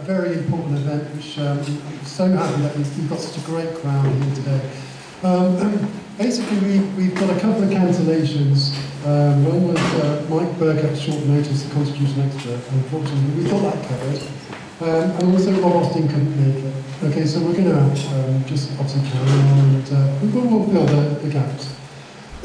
very important event, which I'm so happy that we've got such a great crowd here today. Basically, we've got a couple of cancellations. One was Mike Burke at short notice, the constitution expert. Unfortunately, we thought that covered. And also Rob Austin couldn't make it. Okay, so we're going to just obviously carry on and we'll fill the gaps.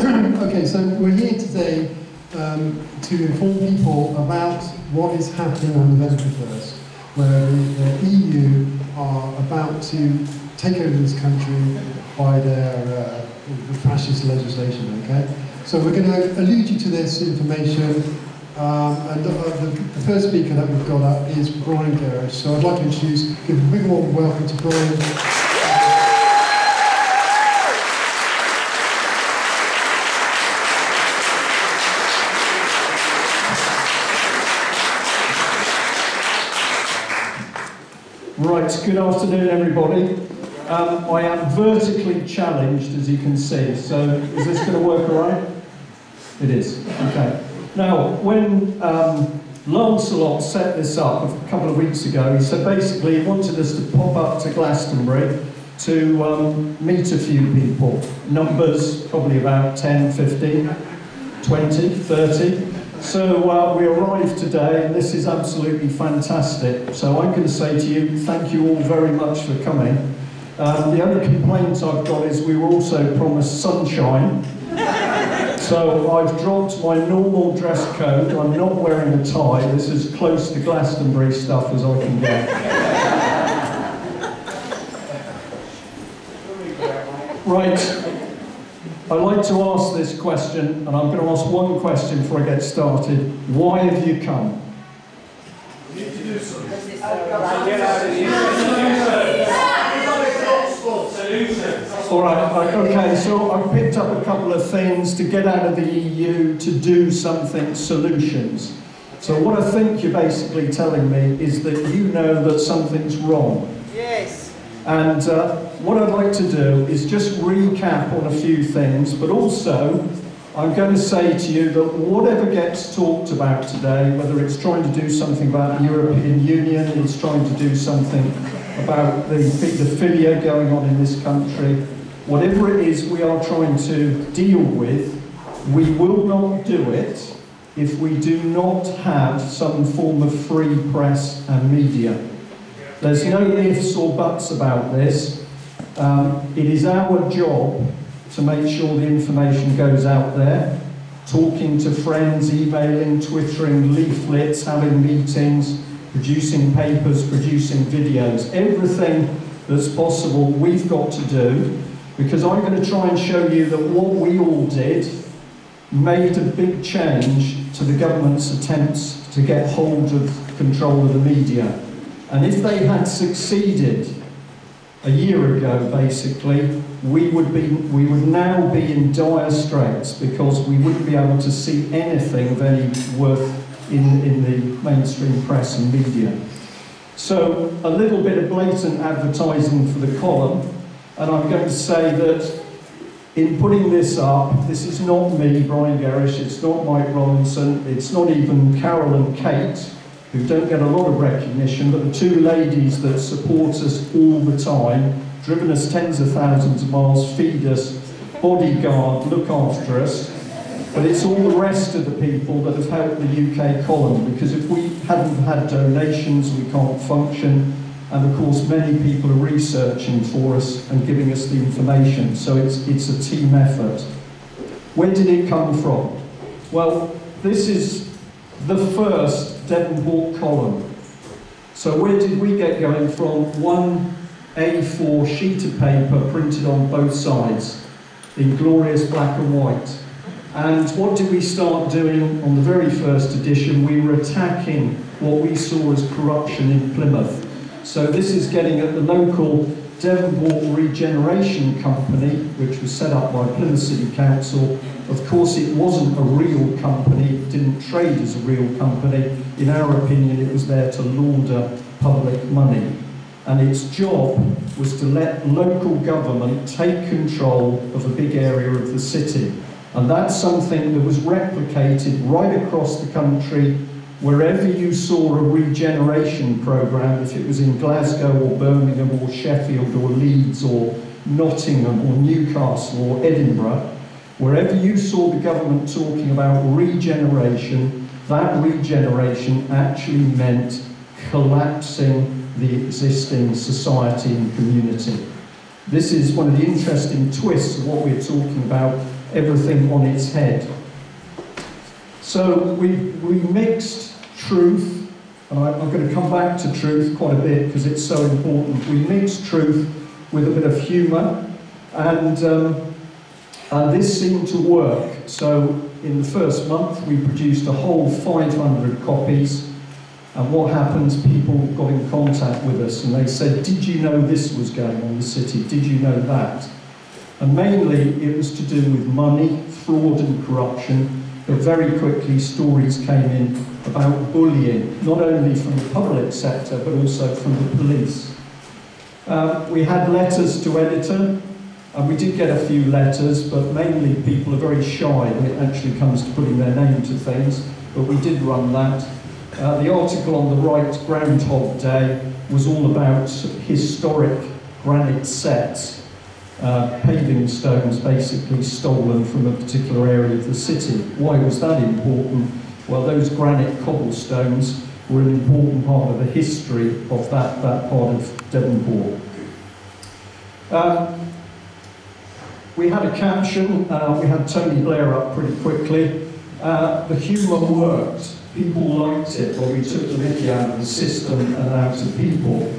Okay, so we're here today to inform people about what is happening on November 1st, where the EU are about to take over this country by their fascist legislation, okay? So we're going to allude you to this information, and the first speaker that we've got up is Brian Gerrish. So I'd like to give a big warm welcome to Brian. Right, good afternoon everybody. I am vertically challenged, as you can see, so is this going to work all right? It is, okay. Now, when Lancelot set this up a couple of weeks ago, he said basically he wanted us to pop up to Glastonbury to meet a few people. Numbers, probably about 10, 15, 20, 30. So we arrived today, and this is absolutely fantastic. So I'm going to say to you, thank you all very much for coming. The only complaint I've got is we were also promised sunshine. So I've dropped my normal dress code. I'm not wearing a tie. This is as close to Glastonbury stuff as I can get. Right. I like to ask this question, and I'm going to ask one question before I get started. Why have you come? You need to do something. Alright, okay, so I've picked up a couple of things to get out of the EU, to do something, solutions. So what I think you're basically telling me is that you know that something's wrong. Yes. And what I'd like to do is just recap on a few things, but also I'm going to say to you that whatever gets talked about today, whether it's trying to do something about the European Union, it's trying to do something about the paedophilia going on in this country, whatever it is we are trying to deal with, we will not do it if we do not have some form of free press and media. There's no ifs or buts about this. It is our job to make sure the information goes out there, talking to friends, emailing, twittering, leaflets, having meetings, producing papers, producing videos. Everything that's possible we've got to do, because I'm going to try and show you that what we all did made a big change to the government's attempts to get hold of control of the media. And if they had succeeded a year ago, basically, we would now be in dire straits, because we wouldn't be able to see anything of any worth in the mainstream press and media. So a little bit of blatant advertising for the column, and I'm going to say that in putting this up, this is not me, Brian Gerrish, it's not Mike Robinson, it's not even Carol and Kate, who don't get a lot of recognition, but the two ladies that support us all the time, driven us tens of thousands of miles, feed us, bodyguard, look after us. But it's all the rest of the people that have helped the UK column, because if we hadn't had donations, we can't function. And of course, many people are researching for us and giving us the information. So it's a team effort. Where did it come from? Well, this is the first Devonport column. So where did we get going from? One A4 sheet of paper printed on both sides in glorious black and white. And what did we start doing on the very first edition? We were attacking what we saw as corruption in Plymouth. So this is getting at the local Devonport Regeneration Company, which was set up by Plymouth City Council. Of course, it wasn't a real company, it didn't trade as a real company. In our opinion, it was there to launder public money. And its job was to let local government take control of a big area of the city. And that's something that was replicated right across the country wherever you saw a regeneration programme, if it was in Glasgow or Birmingham or Sheffield or Leeds or Nottingham or Newcastle or Edinburgh, wherever you saw the government talking about regeneration, that regeneration actually meant collapsing the existing society and community. This is one of the interesting twists of what we're talking about, everything on its head. So we mixed truth, and I'm going to come back to truth quite a bit because it's so important. We mixed truth with a bit of humour, and this seemed to work. So in the first month we produced a whole 500 copies, and what happens, people got in contact with us and they said, did you know this was going on in the city? Did you know that? And mainly it was to do with money, fraud and corruption, but very quickly stories came in about bullying, not only from the public sector but also from the police. We had letters to editor, and we did get a few letters, but mainly people are very shy when it actually comes to putting their name to things, but we did run that. The article on the right, Groundhog Day, was all about historic granite sets, paving stones basically stolen from a particular area of the city. Why was that important? Well, those granite cobblestones were an important part of the history of that part of Devonport. We had a caption, we had Tony Blair up pretty quickly. The humour worked. People liked it when we took the mickey out of the system and out of people.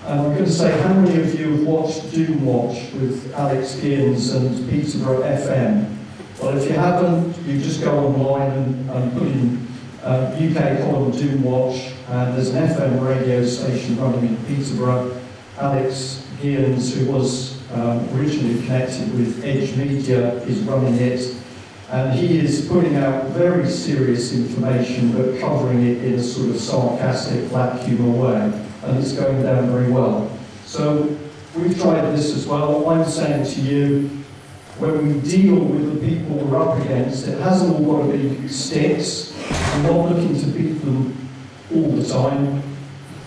And I'm going to say, how many of you have watched Doom Watch with Alex Gibbons and Peterborough FM? Well, if you haven't, you just go online and put in UK column Doom Watch, and there's an FM radio station running in Peterborough. Alex Gibbons, who was originally connected with Edge Media, is running it. And he is putting out very serious information, but covering it in a sort of sarcastic, black humour way. And it's going down very well. So we've tried this as well. I'm saying to you, when we deal with the people we're up against, it hasn't all got to be sticks. I'm not looking to beat them all the time.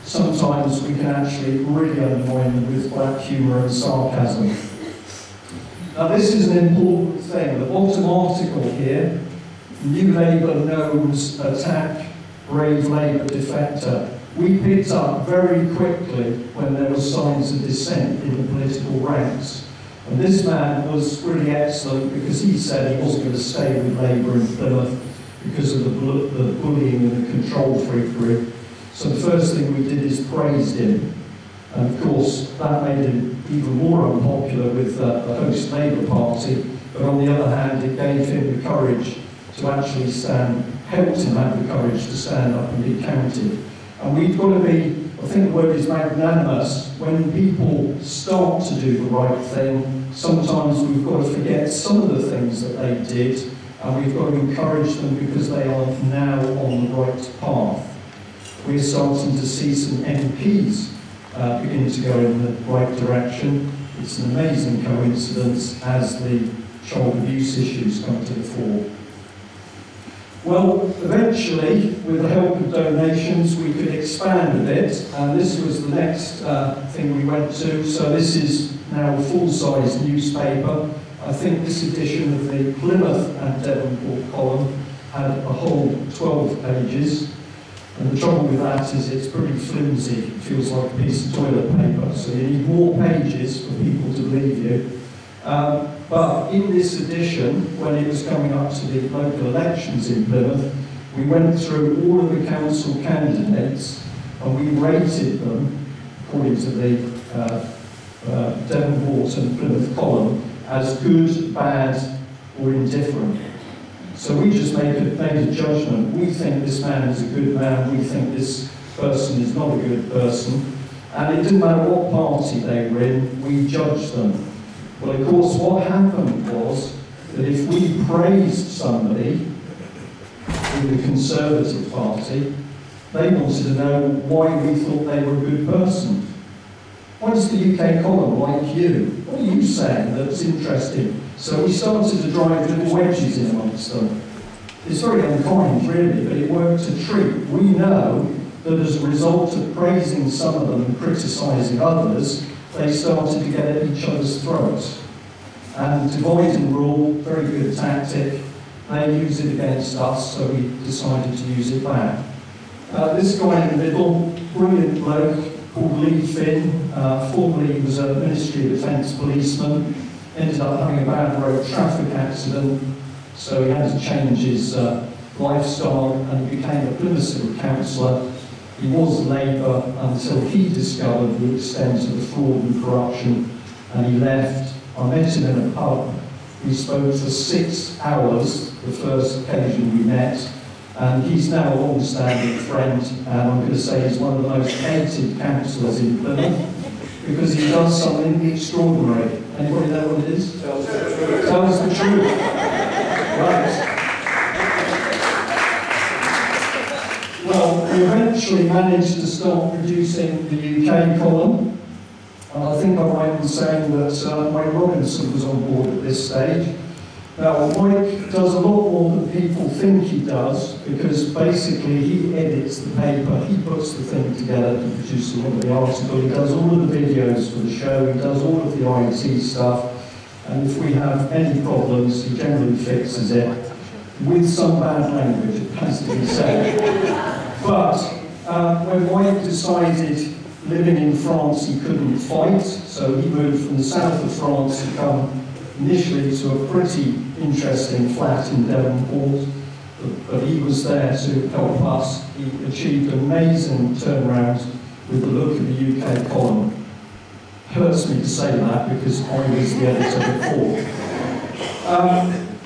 Sometimes we can actually really undermine them with black humour and sarcasm. Now this is an important thing. The bottom article here, New Labour knows attack, brave Labour defector. We picked up very quickly when there were signs of dissent in the political ranks. And this man was really excellent because he said he wasn't going to stay with Labour in Plymouth because of the bullying and the control freakery. So the first thing we did is praised him. And of course, that made him even more unpopular with the host Labour Party. But on the other hand, it gave him the courage to actually helped him have the courage to stand up and be counted. And we've got to be, I think the word is magnanimous. When people start to do the right thing, sometimes we've got to forget some of the things that they did, and we've got to encourage them because they are now on the right path. We're starting to see some MPs begin to go in the right direction. It's an amazing coincidence as the child abuse issues come to the fore. Well, eventually, with the help of donations, we could expand a bit, and this was the next thing we went to. So this is now a full-size newspaper. I think this edition of the Plymouth and Devonport column had a whole 12 pages. And the trouble with that is it's pretty flimsy. It feels like a piece of toilet paper. So you need more pages for people to believe you. But in this edition, when it was coming up to the local elections in Plymouth, we went through all of the council candidates and we rated them, according to the Devonport and Plymouth column, as good, bad or indifferent. So we just made a judgment. We think this man is a good man, we think this person is not a good person, and it didn't matter what party they were in, we judged them. Well, of course, what happened was that if we praised somebody in the Conservative Party, they wanted to know why we thought they were a good person. Why does the UK column like you? What are you saying that's interesting? So we started to drive little wedges in amongst them. It's very unkind, really, but it worked a treat. We know that as a result of praising some of them and criticising others, they started to get at each other's throats. And divide and rule, very good tactic. They use it against us, so we decided to use it back. This guy in the middle, brilliant bloke, called Lee Finn. Formerly he was a Ministry of Defence policeman. Ended up having a bad road traffic accident, so he had to change his lifestyle and became a Plymouth City councillor. He was Labour until he discovered the extent of the fraud and corruption, and he left. I met him in a pub. We spoke for 6 hours, the first occasion we met, and he's now a long-standing friend, and I'm going to say he's one of the most hated councillors in Plymouth because he does something extraordinary. Anybody know what it is? Tells the truth. Right. Well, we eventually managed to start producing the UK column. I think I'm right in saying that Mike Robinson was on board at this stage. Now, Mike does a lot more than people think he does, because basically he edits the paper, he puts the thing together to produce a lot of the article, he does all of the videos for the show, he does all of the IT stuff, and if we have any problems, he generally fixes it, with some bad language, it has to be said. But when Mike decided living in France he couldn't fight, so he moved from the south of France to come initially to a pretty interesting flat in Devonport, but he was there to help us. He achieved amazing turnaround with the look of the UK column. Hurts me to say that because I was the editor before.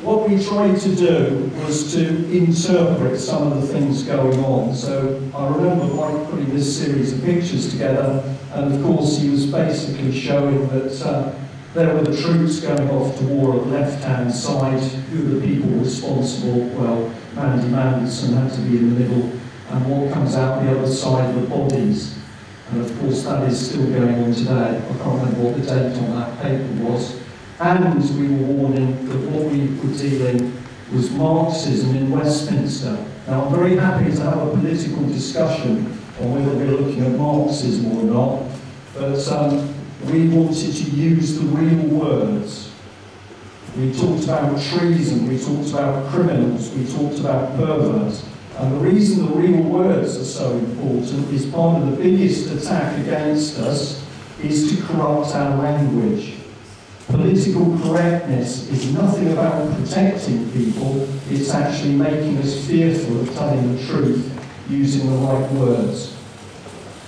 What we tried to do was to interpret some of the things going on. So I remember Mike putting this series of pictures together, and of course he was basically showing that there were the troops going off to war at the left-hand side. Who were the people responsible? Well, Mandy Mandelson had to be in the middle, and what comes out the other side of the bodies. And of course that is still going on today. I can't remember what the date on that paper was. And we were warning that what we were dealing was Marxism in Westminster. Now I'm very happy to have a political discussion on whether we're looking at Marxism or not, but we wanted to use the real words. We talked about treason, we talked about criminals, we talked about perverts. And the reason the real words are so important is part of the biggest attack against us is to corrupt our language. Political correctness is nothing about protecting people, it's actually making us fearful of telling the truth using the right words.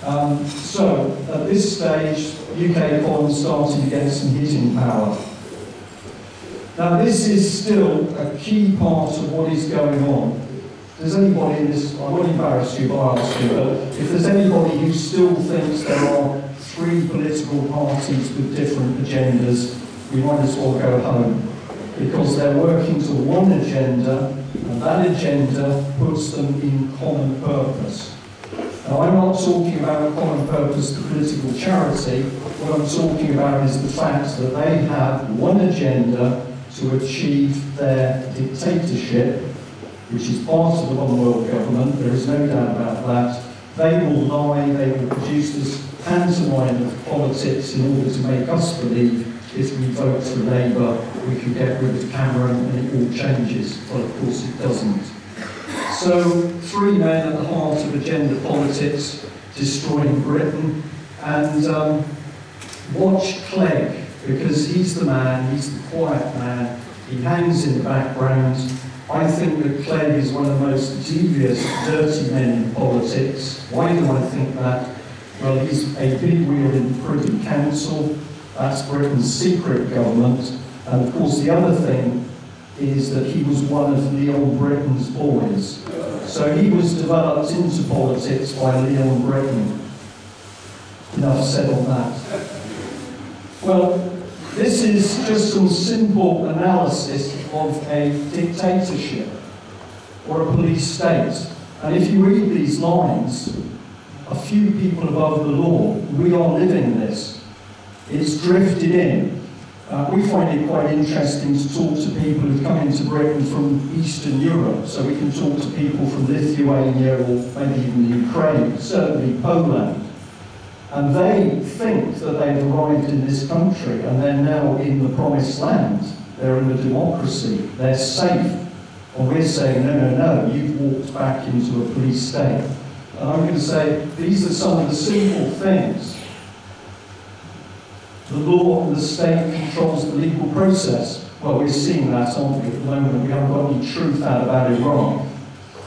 So, at this stage, UK column started to get some hitting power. Now this is still a key part of what is going on. Does anybody in this, I won't embarrass you by asking, but if there's anybody who still thinks there are 3 political parties with different agendas, we might as well go home, because they're working to one agenda, and that agenda puts them in common purpose. Now, I'm not talking about common purpose to political charity. What I'm talking about is the fact that they have one agenda to achieve their dictatorship, which is part of the one world government, there is no doubt about that. They will lie, they will produce this pantomime of politics in order to make us believe if we vote for Labour, we can get rid of Cameron and it all changes. Well, of course it doesn't. So, 3 men at the heart of agenda politics, destroying Britain, and watch Clegg, because he's the man, he's the quiet man, he hangs in the background. I think that Clegg is one of the most devious, dirty men in politics. Why do I think that? Well, he's a big wheel in the Privy Council. That's Britain's secret government. And of course the other thing is that he was one of Leon Britton's boys. So he was developed into politics by Leon Britton. Enough said on that. Well, this is just some simple analysis of a dictatorship or a police state. And if you read these lines, a few people above the law, we are living this. It's drifted in. We find it quite interesting to talk to people who come into Britain from Eastern Europe, so we can talk to people from Lithuania or maybe even Ukraine, certainly Poland. And they think that they've arrived in this country and they're now in the promised land. They're in a democracy, they're safe. And we're saying, no, you've walked back into a police state. And I'm going to say, these are some of the simple things. The law and the state controls the legal process. Well, we're seeing that, aren't we, at the moment? We haven't got any truth out about Iran.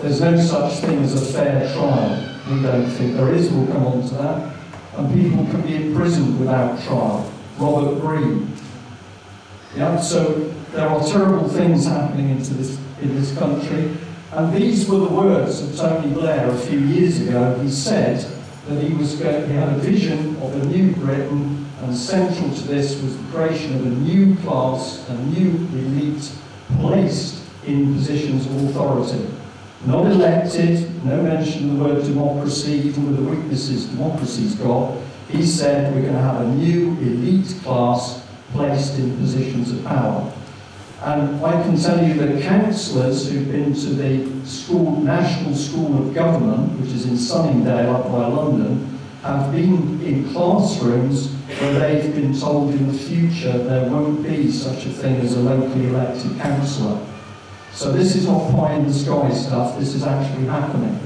There's no such thing as a fair trial. We don't think there is. We'll come on to that. And people can be imprisoned without trial. Robert Greene. Yeah, so there are terrible things happening in this country. And these were the words of Tony Blair a few years ago. He said that he had a vision of a new Britain, and central to this was the creation of a new class, a new elite placed in positions of authority. Not elected, no mention of the word democracy, even with the weaknesses democracy's got. He said we're going to have a new elite class placed in positions of power. And I can tell you that councillors who've been to the National School of Government, which is in Sunningdale up by London, have been in classrooms where they've been told in the future there won't be such a thing as a locally elected councillor. So this is not pie in the sky stuff, this is actually happening.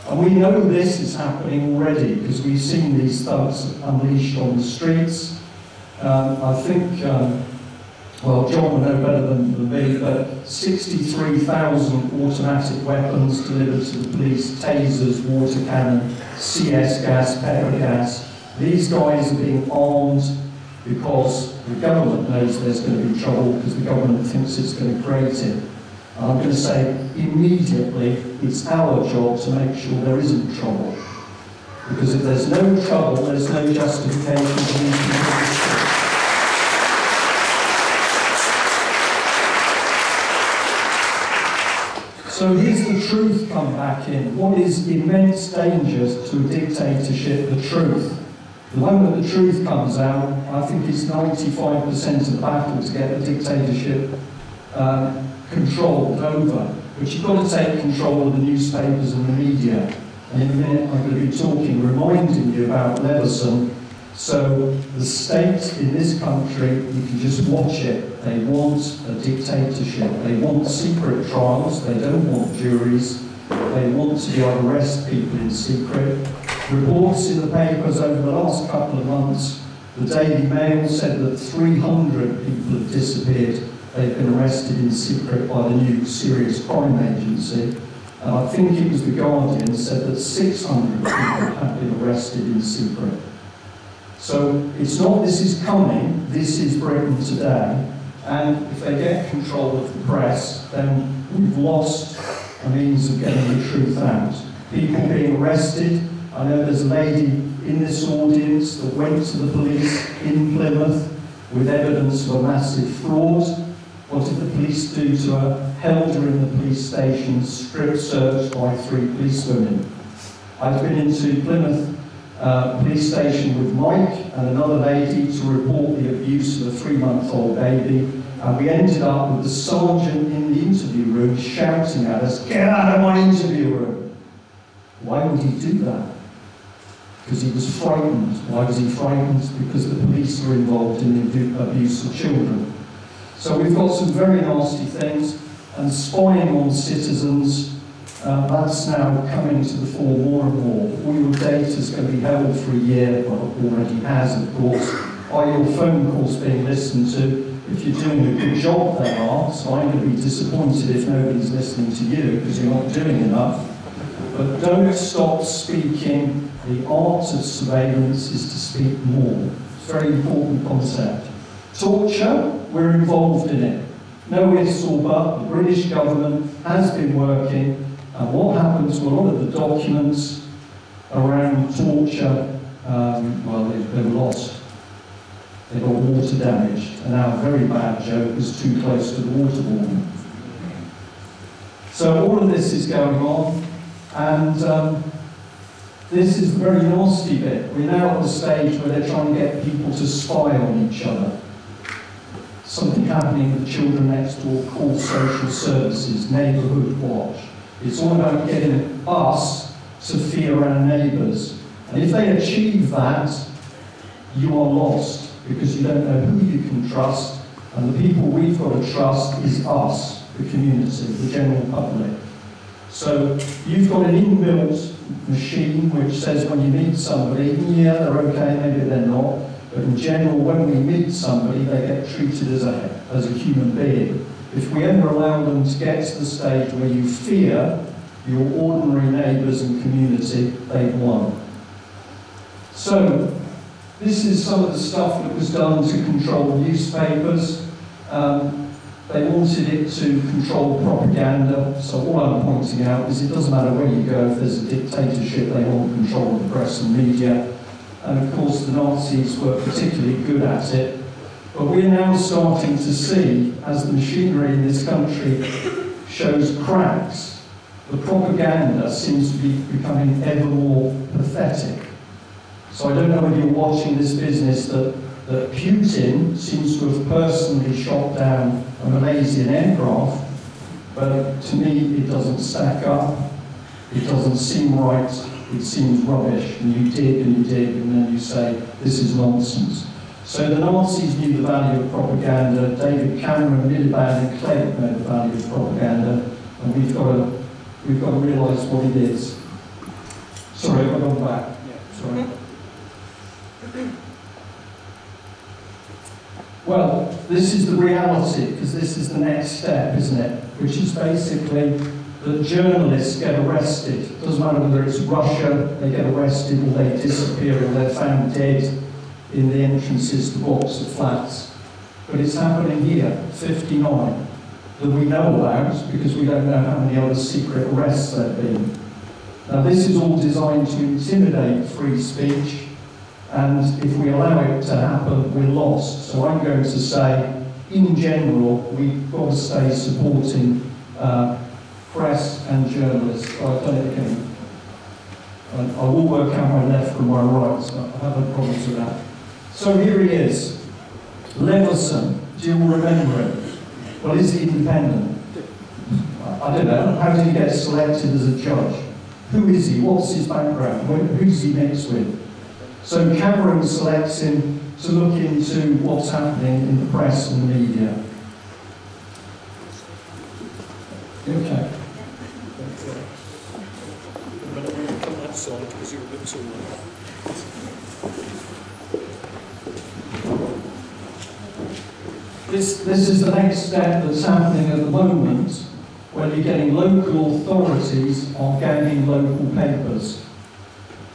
And we know this is happening already because we've seen these thugs unleashed on the streets. I think, well, John will know better than me, but 63,000 automatic weapons delivered to the police, tasers, water cannon, CS gas, pepper gas. These guys are being armed because the government knows there's going to be trouble because the government thinks it's going to create it. And I'm going to say immediately it's our job to make sure there isn't trouble. Because if there's no trouble, there's no justification for these people. So here's the truth come back in. What is immense danger to a dictatorship? The truth. The moment the truth comes out, I think it's 95% of the battle to get the dictatorship controlled over. But you've got to take control of the newspapers and the media. And in a minute I'm going to be talking, reminding you about Leveson. So the state in this country, you can just watch it. They want a dictatorship. They want secret trials. They don't want juries. They want to be able to arrest people in secret. Reports in the papers over the last couple of months, the Daily Mail said that 300 people have disappeared. They've been arrested in secret by the new Serious Crime Agency. And I think it was The Guardian said that 600 people have been arrested in secret. So it's not this is coming, this is Britain today. And if they get control of the press, then we've lost a means of getting the truth out. People being arrested. I know there's a lady in this audience that went to the police in Plymouth with evidence of a massive fraud. What did the police do to her? Held her in the police station, strip searched by 3 policewomen. I've been into Plymouth police station with Mike and another lady to report the abuse of a 3-month-old baby, and we ended up with the sergeant in the interview room shouting at us, "Get out of my interview room!" Why would he do that? Because he was frightened. Why was he frightened? Because the police were involved in the abuse of children. So we've got some very nasty things, and spying on citizens, that's now coming to the fore more and more. All your data is going to be held for a year, well, it already has, of course. Are your phone calls being listened to? If you're doing a good job, they are, so I'm going to be disappointed if nobody's listening to you, because you're not doing enough. But don't stop speaking. The art of surveillance is to speak more. It's a very important concept. Torture, we're involved in it. No ifs or buts. The British government has been working. And what happened to a lot of the documents around torture, well, they were lost. They got water damaged. And now a very bad joke is too close to the waterborne. So all of this is going on. And this is the very nasty bit. We're now at the stage where they're trying to get people to spy on each other. something happening with the children next door called social services, neighbourhood watch. It's all about getting us to fear our neighbours. And if they achieve that, you are lost, because you don't know who you can trust, and the people we've got to trust is us, the community, the general public. So you've got an inbuilt machine which says when you meet somebody, yeah, they're okay, maybe they're not, but in general, when we meet somebody, they get treated as a human being. If we ever allow them to get to the stage where you fear your ordinary neighbours and community, they've won. So, this is some of the stuff that was done to control newspapers. They wanted it to control propaganda, so all I'm pointing out is it doesn't matter where you go, if there's a dictatorship, they want control of the press and media. And of course the Nazis were particularly good at it. But we're now starting to see, as the machinery in this country shows cracks, the propaganda seems to be becoming ever more pathetic. So I don't know whether you're watching this business that Putin seems to have personally shot down a Malaysian aircraft, but to me it doesn't stack up, it doesn't seem right, it seems rubbish, and you dig and you dig and then you say, this is nonsense. So the Nazis knew the value of propaganda, David Cameron, Miliband and Clegg know the value of propaganda, and we've got to realise what it is. Sorry, I've gone back. Yeah, sorry. Well, this is the reality, because this is the next step, isn't it? Which is basically that journalists get arrested. It doesn't matter whether it's Russia, they get arrested, or they disappear, or they're found dead in the entrances to blocks of flats. But it's happening here, 59, that we know about, because we don't know how many other secret arrests there have been. Now, this is all designed to intimidate free speech, and if we allow it to happen, we're lost. So I'm going to say, in general, we've got to stay supporting press and journalists. I've done it again. I will work out my left from my right, so I have no problems with that. So here he is, Leveson. Do you remember him? Well, is he independent? I don't know. How did he get selected as a judge? Who is he? What's his background? Who does he mix with? So Cameron selects him to look into what's happening in the press and the media. Okay. This is the next step that's happening at the moment, when you're getting local authorities on gagging local papers.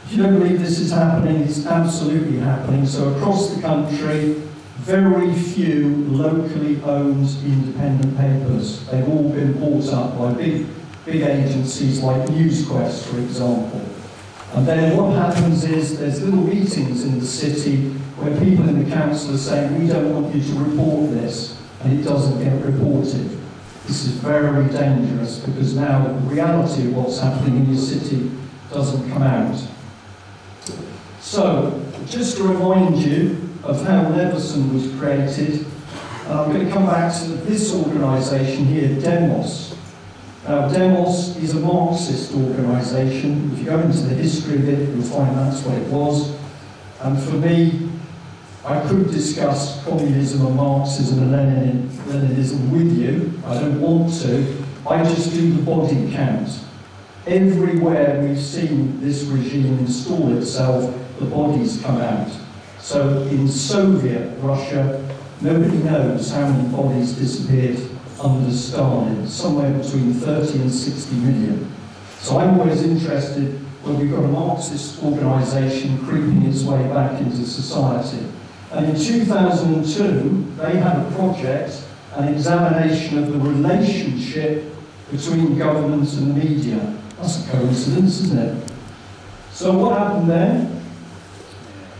If you don't believe this is happening, it's absolutely happening. So across the country, very few locally owned independent papers. They've all been bought up by big agencies like NewsQuest, for example. And then what happens is there's little meetings in the city where people in the council are saying, we don't want you to report this, and it doesn't get reported. This is very dangerous, because now the reality of what's happening in your city doesn't come out. So, just to remind you of how Leveson was created, I'm going to come back to this organisation here, Demos. Now, Demos is a Marxist organisation. If you go into the history of it, you'll find that's what it was. And for me, I could discuss communism and Marxism and Leninism with you. I don't want to. I just do the body count. Everywhere we've seen this regime install itself, the bodies come out. So in Soviet Russia, nobody knows how many bodies disappeared under Stalin, somewhere between 30 and 60 million. So I'm always interested when we've got a Marxist organisation creeping its way back into society. And in 2002, they had a project, an examination of the relationship between government and the media. That's a coincidence, isn't it? So what happened then?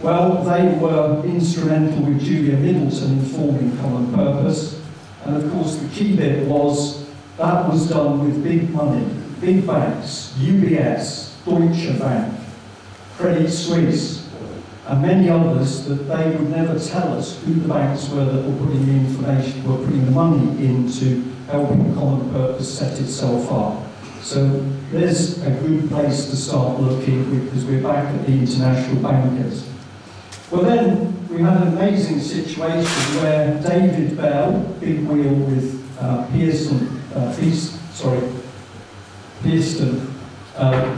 Well, they were instrumental with Julia Middleton in forming Common Purpose. And of course, the key bit was that was done with big money, big banks, UBS, Deutsche Bank, Credit Suisse. and many others, that they would never tell us who the banks were that were putting the information, were putting the money into helping Common Purpose set itself up. So there's a good place to start looking, because we're back at the international bankers. Well then, we had an amazing situation where David Bell, big wheel with Pearson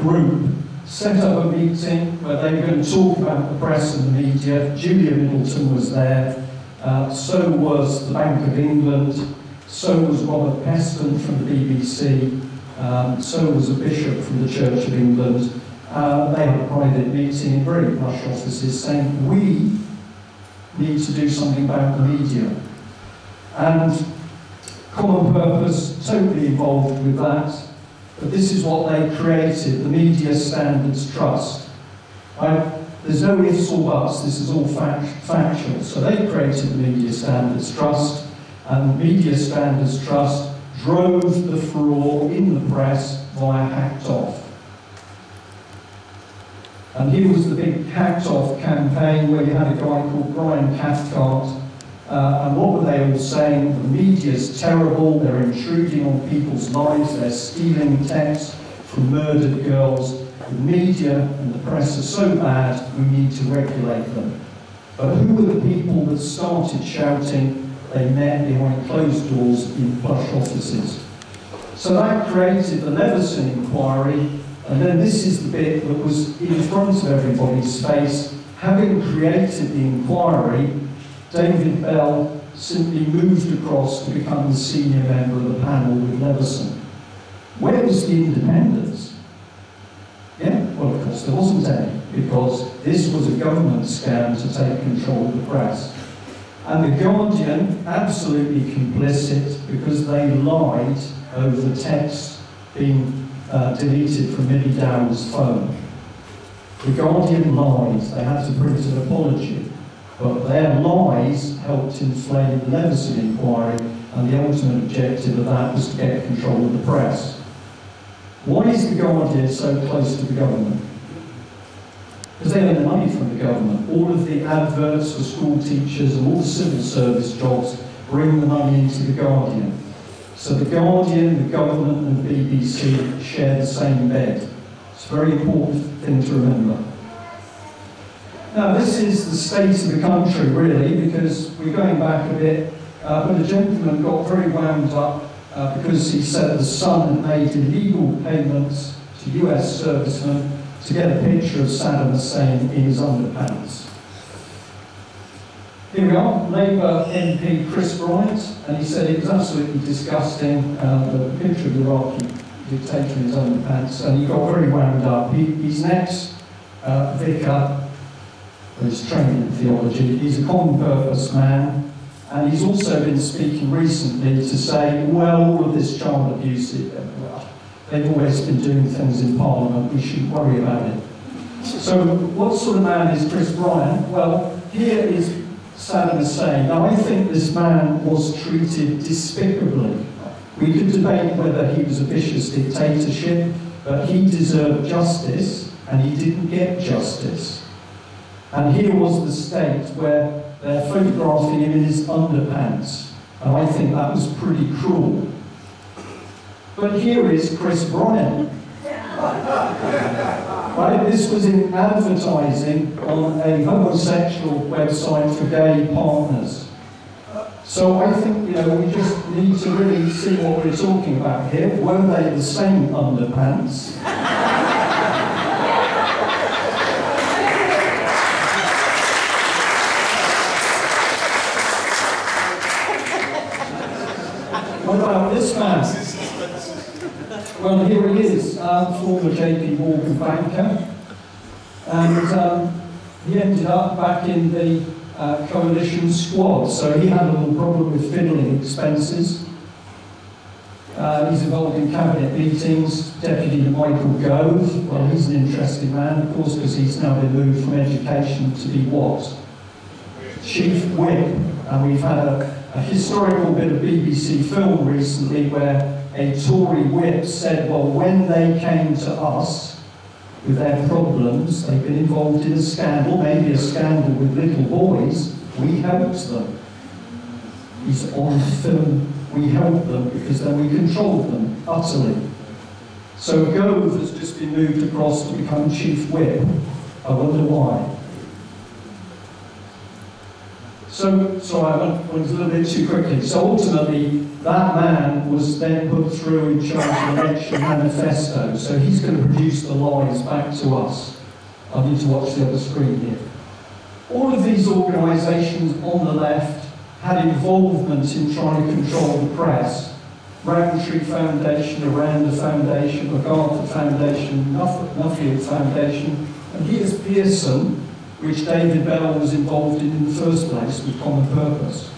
Group, set up a meeting where they were going to talk about the press and the media. Julia Middleton was there, so was the Bank of England, so was Robert Peston from the BBC, so was a bishop from the Church of England. They had a private meeting in very plush offices saying, we need to do something about the media. And Common Purpose totally involved with that. But this is what they created, the Media Standards Trust. There's no ifs or buts, this is all factual. So they created the Media Standards Trust, and the Media Standards Trust drove the furore in the press via Hacked Off. And here was the big Hacked Off campaign where you had a guy called Brian Cathcart. And what were they all saying? The media's terrible, they're intruding on people's lives, they're stealing texts from murdered girls. The media and the press are so bad, we need to regulate them. But who were the people that started shouting? They met behind closed doors in plush offices. So that created the Leveson inquiry, and then this is the bit that was in front of everybody's face. Having created the inquiry, David Bell simply moved across to become the senior member of the panel with Leveson. Where was the independence? Yeah, well, of course there wasn't any, because this was a government scam to take control of the press. And the Guardian, absolutely complicit, because they lied over texts being deleted from Millie Dowell's phone. The Guardian lied, they had to print an apology. But their lies helped inflame the Leveson inquiry, and the ultimate objective of that was to get control of the press. Why is the Guardian so close to the government? Because they earn the money from the government. All of the adverts for school teachers and all the civil service jobs bring the money into the Guardian. So the Guardian, the government and the BBC share the same bed. It's a very important thing to remember. Now, this is the state of the country, really, because we're going back a bit, but a gentleman got very wound up because he said the Sun had made illegal payments to US servicemen to get a picture of Saddam Hussein in his underpants. Here we are, Labour MP Chris Bryant, and he said it was absolutely disgusting, the picture of the Iraqi dictator in his underpants, and he got very wound up. He's next vicar. He's trained in theology, he's a common purpose man, and he's also been speaking recently to say, well, all of this child abuse, well, they've always been doing things in Parliament, we shouldn't worry about it. So what sort of man is Chris Bryant? Well, here is Saddam Hussein. Now, I think this man was treated despicably. We could debate whether he was a vicious dictatorship, but he deserved justice, and he didn't get justice. And here was the state where they're photographing him in his underpants. And I think that was pretty cruel. But here is Chris Bryant. Right? This was in advertising on a homosexual website for gay partners. So I think, you know, we just need to really see what we're talking about here. Were they the same underpants? What about this man? Well, here he is, former JP Morgan banker, and he ended up back in the coalition squad, so he had a little problem with fiddling expenses. He's involved in cabinet meetings. Deputy Michael Gove, well, he's an interesting man, of course, because he's now been moved from education to be what? Chief Whip, and we've had a historical bit of BBC film recently where a Tory whip said, well, when they came to us, with their problems. They've been involved in a scandal, maybe a scandal with little boys. We helped them. He's on film. We helped them because then we controlled them utterly. So Gove has just been moved across to become Chief Whip. I wonder why. So, sorry, I went a little bit too quickly. So ultimately, that man was then put through in charge of the election manifesto. So he's going to produce the lies back to us. I need to watch the other screen here. All of these organisations on the left had involvement in trying to control the press. Roundtree Foundation, Aranda Foundation, MacArthur Foundation, Nuffield Foundation, and here's Pearson, which David Bell was involved in the first place with Common Purpose.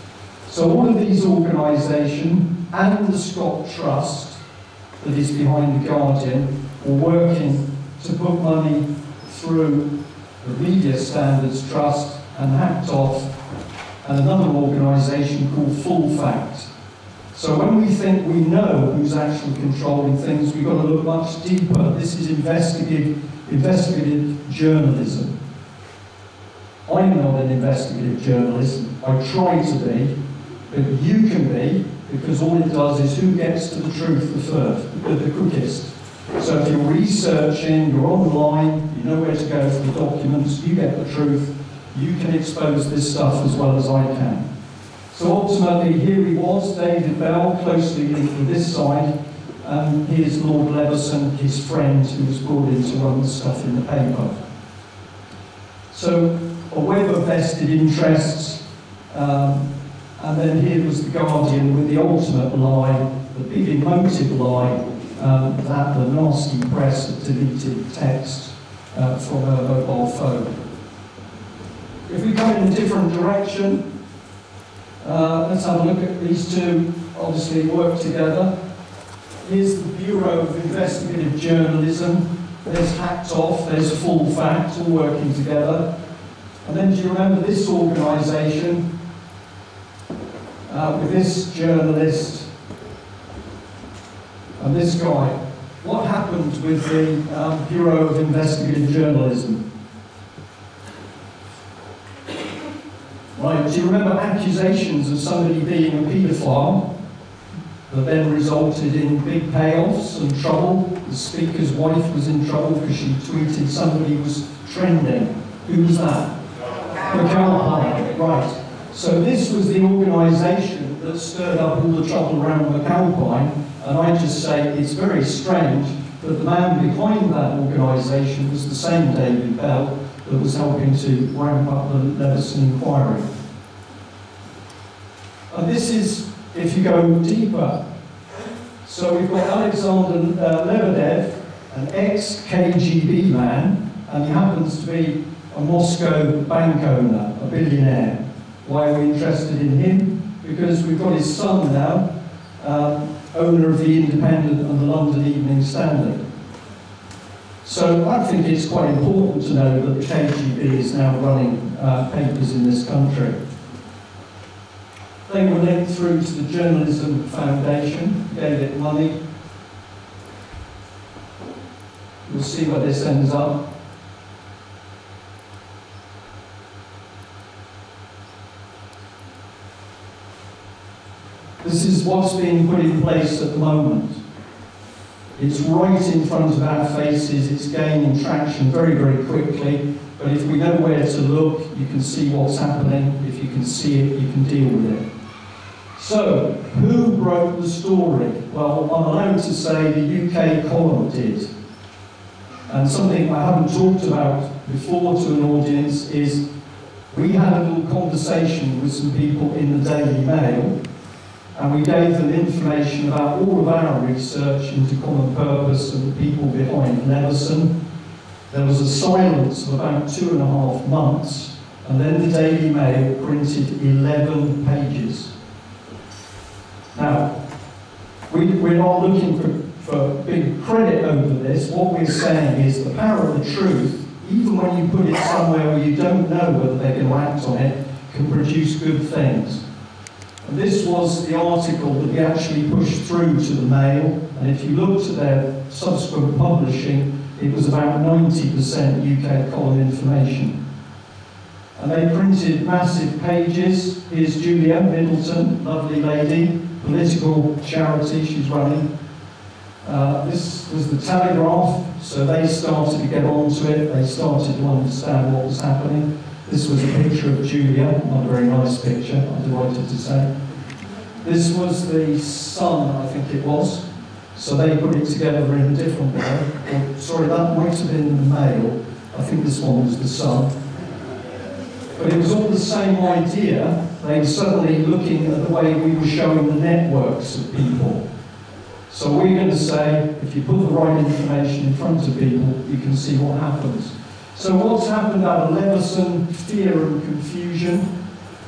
So all of these organisations and the Scott Trust that is behind The Guardian were working to put money through the Media Standards Trust and hacked off and another organisation called Full Fact. So when we think we know who's actually controlling things, we've got to look much deeper. This is investigative journalism. I'm not an investigative journalist. I try to be, but you can be, because all it does is who gets to the truth the first, the quickest. So if you're researching, you're online, you know where to go for the documents, you get the truth, you can expose this stuff as well as I can. So ultimately, here he was, David Bell, closely linked with this side, and here's Lord Leveson, his friend, who was brought in to run the stuff in the paper. So a web of vested interests, and then here was The Guardian with the ultimate lie, the big emotive lie, that the nasty press had deleted text from her mobile phone. If we go in a different direction, let's have a look at these two, obviously work together. Here's the Bureau of Investigative Journalism. There's Hacked Off, there's Full Fact, all working together. And then do you remember this organisation with this journalist and this guy? What happened with the Bureau of Investigative Journalism? Right, do you remember accusations of somebody being a paedophile that then resulted in big payoffs and trouble? The Speaker's wife was in trouble because she tweeted somebody was trending. Who was that? McAlpine, right. So this was the organisation that stirred up all the trouble around McAlpine, and I just say it's very strange that the man behind that organisation was the same David Bell that was helping to ramp up the Leveson inquiry. And this is, if you go deeper, so we've got Alexander Lebedev, an ex-KGB man, and he happens to be a Moscow bank owner, a billionaire. Why are we interested in him? Because we've got his son now, owner of the Independent and the London Evening Standard. So I think it's quite important to know that the KGB is now running papers in this country. They were linked through to the Journalism Foundation, gave it money. We'll see where this ends up. This is what's being put in place at the moment. It's right in front of our faces, it's gaining traction very, very quickly, but if we know where to look, you can see what's happening. If you can see it, you can deal with it. So, who wrote the story? Well, I'm allowed to say the UK column did. And something I haven't talked about before to an audience is we had a little conversation with some people in the Daily Mail, and we gave them information about all of our research into Common Purpose and the people behind Leveson. There was a silence of about 2.5 months, and then the Daily Mail printed 11 pages. Now, we're not looking for big credit over this. What we're saying is the power of the truth, even when you put it somewhere where you don't know whether they're going to act on it, can produce good things. And this was the article that we actually pushed through to the Mail, and if you looked at their subsequent publishing, it was about 90% UK column information. And they printed massive pages. Here's Julia Middleton, lovely lady, political charity she's running. This was the Telegraph, so they started to get onto it. They started to understand what was happening. This was a picture of Julia, not a very nice picture, I'm delighted to say. This was the Sun, I think it was. So they put it together in a different way. Or, sorry, that might have been the Mail. I think this one was the Sun. But it was all the same idea. They were suddenly looking at the way we were showing the networks of people. So we're going to say, if you put the right information in front of people, you can see what happens. So what's happened out of Leveson, fear and confusion.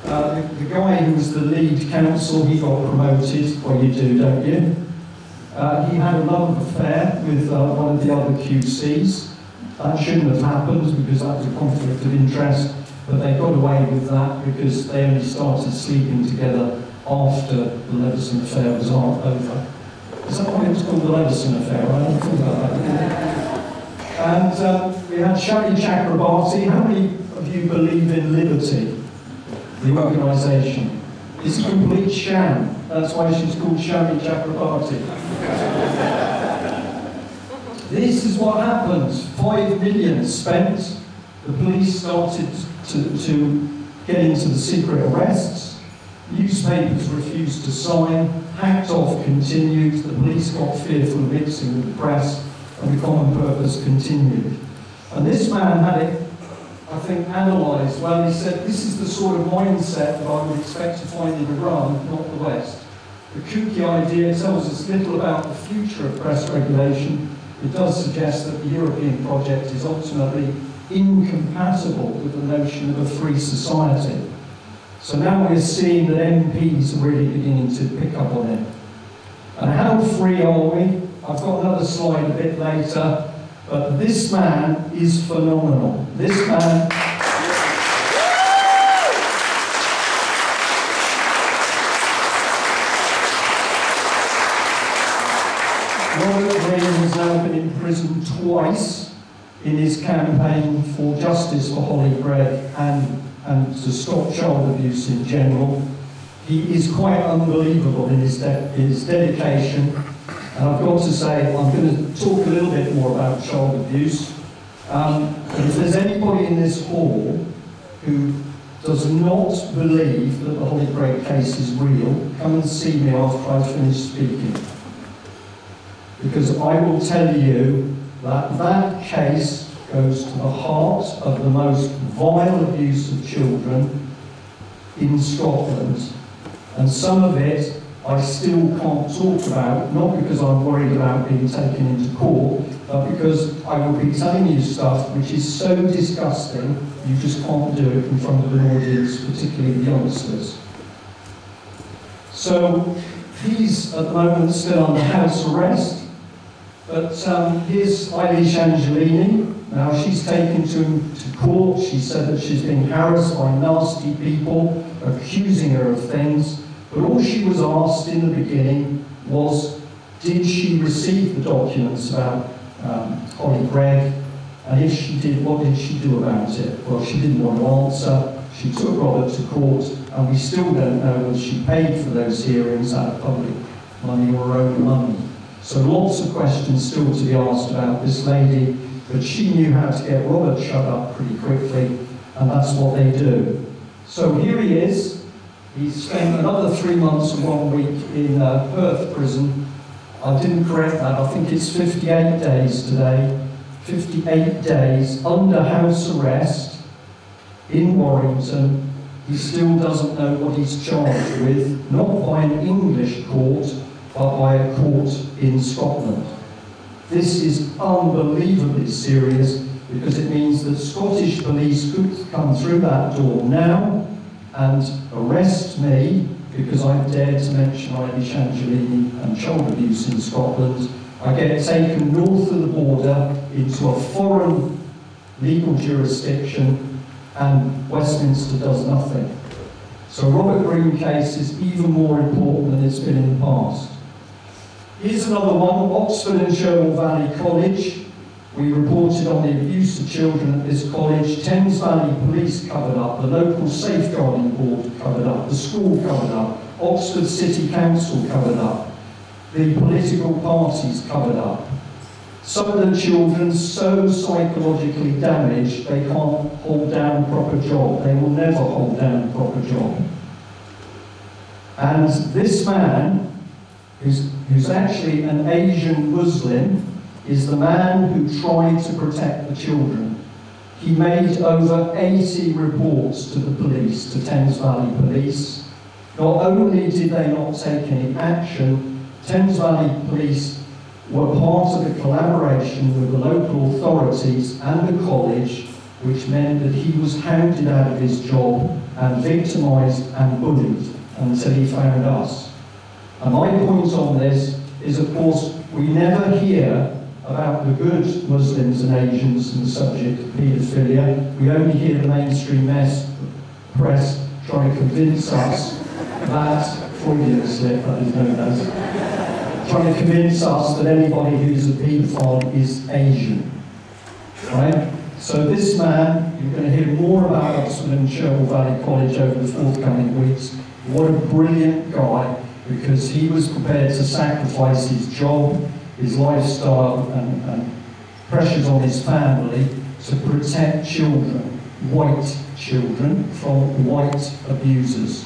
The guy who was the lead counsel, he got promoted. Well, you do, don't you? He had a love affair with one of the other QCs. That shouldn't have happened because that was a conflict of interest, but they got away with that because they only started sleeping together after the Leveson affair was over. Is that why it was called the Leveson affair? I don't think about that. And we had Shami Chakrabarti. How many of you believe in Liberty, the organisation? It's a complete sham. That's why she's called Shami Chakrabarti. This is what happens. 5 million spent. The police started to get into the secret arrests. Newspapers refused to sign. Hacked off continued. The police got fearful of mixing with the press, and the common purpose continued. And this man had it, I think, analysed well. He said, this is the sort of mindset that I would expect to find in Iran, not the West. The kooky idea tells us little about the future of press regulation. It does suggest that the European project is ultimately incompatible with the notion of a free society. So now we're seeing that MPs are really beginning to pick up on it. And how free are we? I've got another slide a bit later, but this man is phenomenal. This man... Robert Green has now been in prison twice in his campaign for justice for Holly Gregg and to stop child abuse in general. He is quite unbelievable in his dedication. And I've got to say, I'm going to talk a little bit more about child abuse. But if there's anybody in this hall who does not believe that the Holly Gregg case is real, come and see me after I've finished speaking. Because I will tell you that that case goes to the heart of the most vile abuse of children in Scotland. And some of it I still can't talk about, not because I'm worried about being taken into court, but because I will be telling you stuff which is so disgusting, you just can't do it in front of an audience, particularly the youngsters. So he's at the moment still under house arrest. But here's Eilish Angelini. Now she's taken to court. She said that she's been harassed by nasty people, accusing her of things. But all she was asked in the beginning was, did she receive the documents about Holly Gregg? And if she did, what did she do about it? Well, she didn't want to answer. She took Robert to court, and we still don't know whether she paid for those hearings out of public money or her own money. So lots of questions still to be asked about this lady, but she knew how to get Robert shut up pretty quickly, and that's what they do. So here he is. He's spent another 3 months and 1 week in Perth prison. I didn't correct that. I think it's 58 days today. 58 days under house arrest in Warrington. He still doesn't know what he's charged with, not by an English court, but by a court in Scotland. This is unbelievably serious because it means that Scottish police could come through that door now and arrest me because I've dared to mention Eilish Angelini and child abuse in Scotland. I get taken north of the border into a foreign legal jurisdiction and Westminster does nothing. So Robert Green case is even more important than it's been in the past. Here's another one, Oxford and Sherwell Valley College. We reported on the abuse of children at this college. Thames Valley Police covered up, the local safeguarding board covered up, the school covered up, Oxford City Council covered up, the political parties covered up. Some of the children so psychologically damaged they can't hold down a proper job. They will never hold down a proper job. And this man, who's actually an Asian Muslim, is the man who tried to protect the children. He made over 80 reports to the police, to Thames Valley Police. Not only did they not take any action, Thames Valley Police were part of a collaboration with the local authorities and the college, which meant that he was hounded out of his job and victimised and bullied until he found us. And my point on this is, of course, we never hear about the good Muslims and Asians and the subject of paedophilia. We only hear the mainstream press trying to convince us that, Freudian slip, that is known as, trying to convince us that anybody who's a paedophile is Asian. Right? So this man, you're going to hear more about Oxford and Sherwood Valley College over the forthcoming weeks. What a brilliant guy, because he was prepared to sacrifice his job, his lifestyle and pressures on his family to protect children, white children, from white abusers.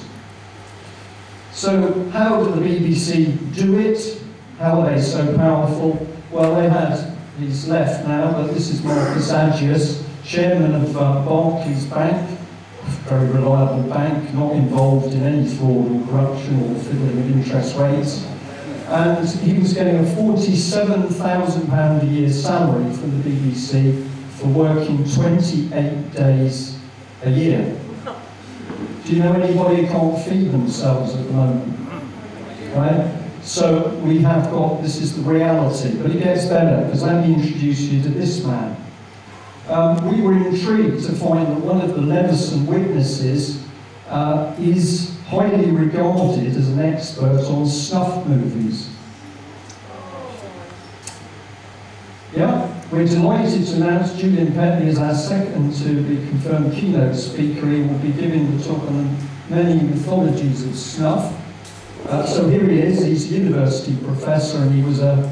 So how do the BBC do it? How are they so powerful? Well, he's left now, but this is Marcus Agius, chairman of Barclays Bank, very reliable bank, not involved in any fraud or corruption or fiddling with interest rates. And he was getting a £47,000 a year salary from the BBC for working 28 days a year. Do you know anybody who can't feed themselves at the moment? Right? So we have got, this is the reality, but it gets better, because let me introduce you to this man. We were intrigued to find that one of the Levison witnesses is highly regarded as an expert on snuff movies. Yeah, we're delighted to announce Julian Petley is our second to be confirmed keynote speaker. He will be giving the talk on the many mythologies of snuff. So here he is, he's a university professor, and he was a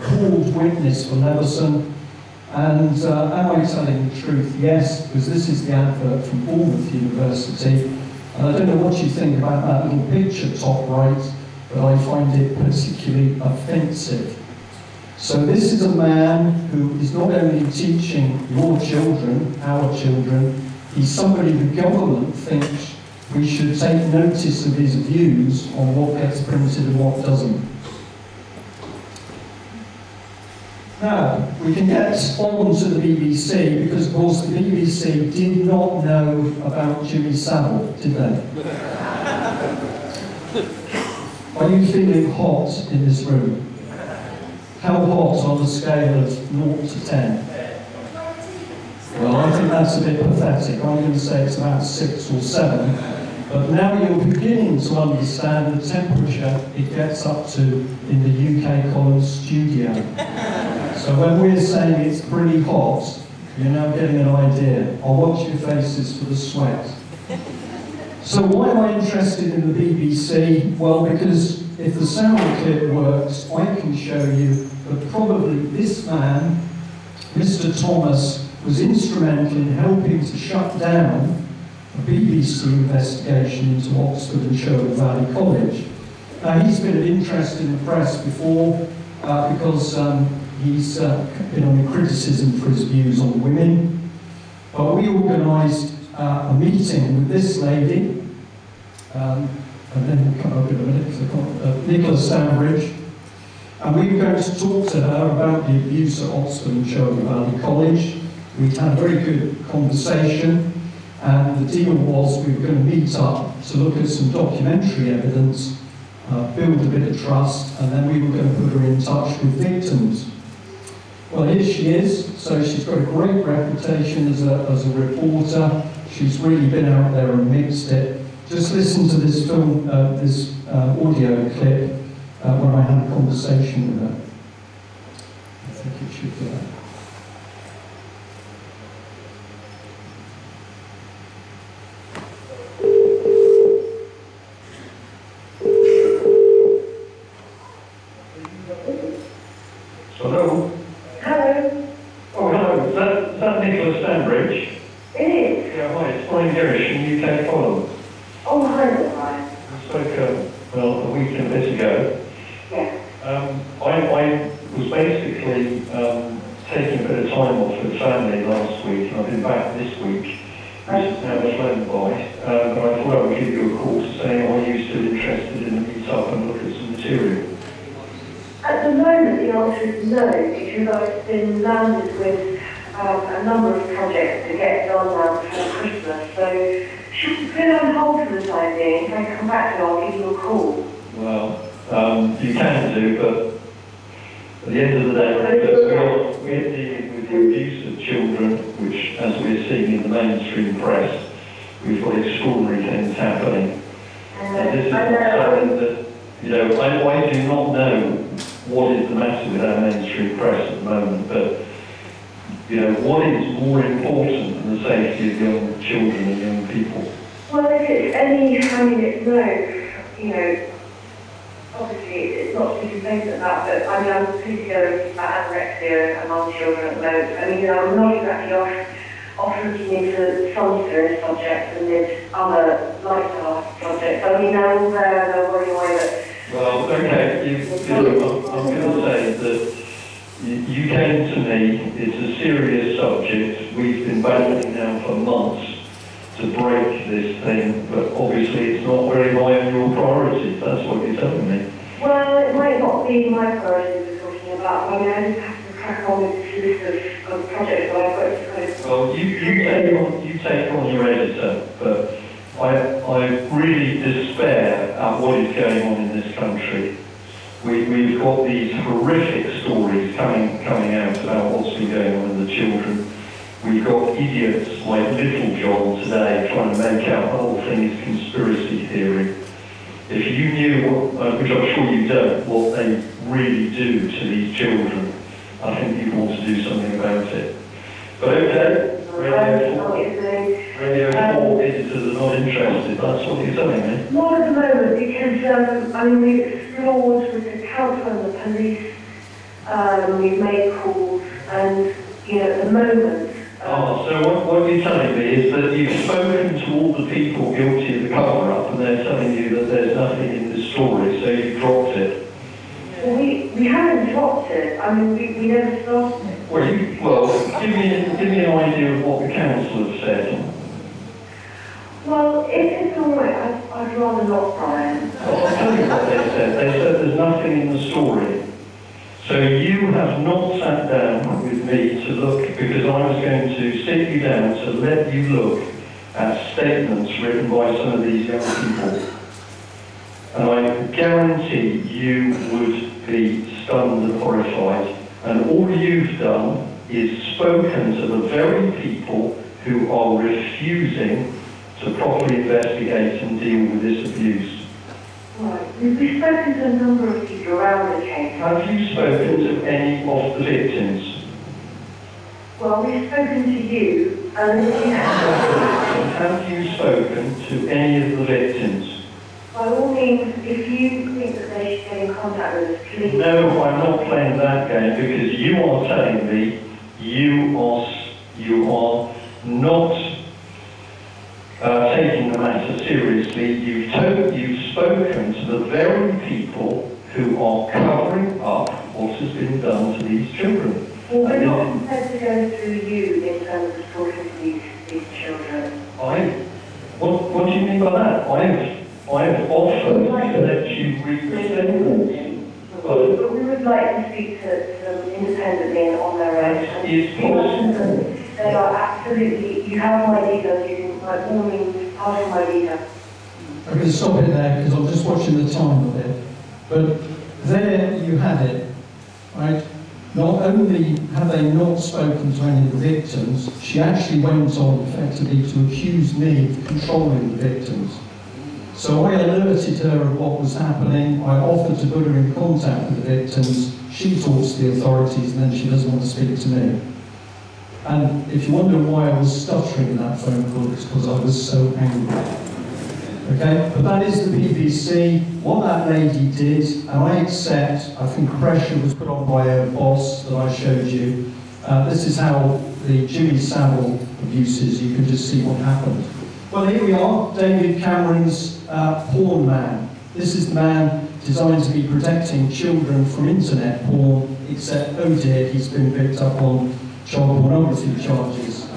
called witness for Levison. And am I telling the truth? Yes, because this is the advert from Bournemouth University. And I don't know what you think about that little picture top right, but I find it particularly offensive. So this is a man who is not only teaching your children, our children, he's somebody the government thinks we should take notice of his views on what gets printed and what doesn't. Now, we can get on to the BBC, because of course the BBC did not know about Jimmy Savile, did they? Are you feeling hot in this room? How hot on the scale of 0 to 10? Well, I think that's a bit pathetic. I'm going to say it's about 6 or 7. But now you're beginning to understand the temperature it gets up to in the UK College studio. So when we're saying it's pretty hot, you're now getting an idea. I'll watch your faces for the sweat. So why am I interested in the BBC? Well, because if the sound clip works, I can show you that probably this man, Mr. Thomas, was instrumental in helping to shut down a BBC investigation into Oxford and Sherwood Valley College. Now, he's been of interest in the press before because he's been under criticism for his views on women. But we organised a meeting with this lady, and then we'll come up in a minute, because I can't, Nicola Stanbridge, and we were going to talk to her about the abuse at Oxford and Sherwood Valley College. We'd had a very good conversation, and the deal was we were going to meet up to look at some documentary evidence, build a bit of trust, and then we were going to put her in touch with victims. Well, here she is. So she's got a great reputation as a reporter. She's really been out there and mixed it. Just listen to this film, this audio clip when I had a conversation with her. I think it should be there. Oh, hi there, Ryan. We spoke, well, a week and a bit ago. Yes. I was basically taking a bit of time off with family last week, and I've been back this week, which is now flown by. But I thought I would give you a call to say, are you still interested in a meet-up and look at some material? At the moment, the answer is no, because I've been landed with a number of projects to get done now before Christmas. So, should we put it on hold for the time being? If I come back to it, I'll give you a call. Well, you can do, but at the end of the day, we're dealing with the abuse of children, which, as we're seeing in the mainstream press, we've got extraordinary things happening. And this is not something that, you know, I do not know what is the matter with our mainstream press at the moment, but, you know, what is more important than the safety of young children and young people? Well, if it's any, I mean, it's no, you know, obviously it's not speaking things like that, but I mean, I'm putting together about anorexia among children at the moment. I mean, you know, I'm not exactly off looking into some serious subjects and there's other lifestyle projects. I mean, they're all there and they're worrying away that... Well, okay, you know, I'm going to say that you came to me, it's a serious subject, we've been battling now for months to break this thing, but obviously it's not very high on your priorities, that's what you're telling me. Well, it might not be my priorities we're talking about. I mean, I just have to crack on with this list of projects that I've got to kind of... Well, you take on your editor, but I really despair at what is going on in this country. We've got these horrific stories coming out about what's been going on in the children. We've got idiots like Little John today trying to make out the whole thing is conspiracy theory. If you knew, which I'm sure you don't, what they really do to these children, I think you'd want to do something about it. But okay, Radio 4 editors are not interested, that's what you're telling me. Not at the moment, because, I mean, we've explored with the council and the police, we've made calls, and, you know, at the moment... so what you're telling me is that you've spoken to all the people guilty of the cover-up, and they're telling you that there's nothing in this story, so you dropped it. Well, we haven't dropped it. I mean, we never started it. Well, give me an idea of what the council have said. Well, if it's all right, I'd rather not, Brian. Well, I'll tell you what they said. They said there's nothing in the story. So you have not sat down with me to look, because I was going to sit you down to let you look at statements written by some of these young people. And I guarantee you would be stunned and horrified. And all you've done is spoken to the very people who are refusing to properly investigate and deal with this abuse. Right. We've spoken to a number of people around the case. Have you spoken to any of the victims? Well, we've spoken to you, and you have you spoken to any of the victims? By all means, if you think that they should get in contact with us, please... No, I'm not playing that game, because you are telling me you are not taking the matter seriously. You've spoken to the very people who are covering up what has been done to these children. Well, we're not prepared to go through you in terms of talking to these children. What do you mean by that? I've offered to let you represent them. But we would like to speak to them independently and on their own. Is possible. They are absolutely, you have my details, you can by all means pass on my details. I'm going to stop it there because I'm just watching the time of it. But there you had it, right? Not only have they not spoken to any of the victims, she actually went on effectively to accuse me of controlling the victims. So I alerted her of what was happening, I offered to put her in contact with the victims, she talks to the authorities and then she doesn't want to speak to me. And if you wonder why I was stuttering in that phone call, it's because I was so angry. Okay, but that is the BBC, what that lady did, and I accept, I think pressure was put on by her boss that I showed you. This is how the Jimmy Savile abuses, you can just see what happened. Well, here we are, David Cameron's porn man. This is the man designed to be protecting children from internet porn, except, oh dear, he's been picked up on child pornography charges.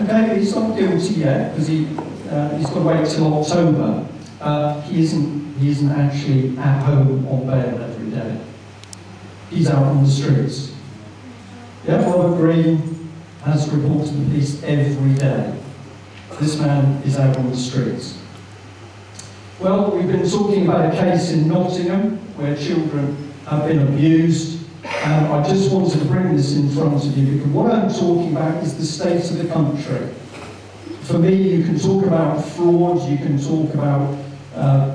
Okay, he's not guilty yet, because he's got to wait till October. He isn't actually at home on bail every day. He's out on the streets. Yeah, Robert Green has to report to the police every day. This man is out on the streets. Well, we've been talking about a case in Nottingham where children have been abused, and I just wanted to bring this in front of you because what I'm talking about is the state of the country. For me, you can talk about fraud, you can talk about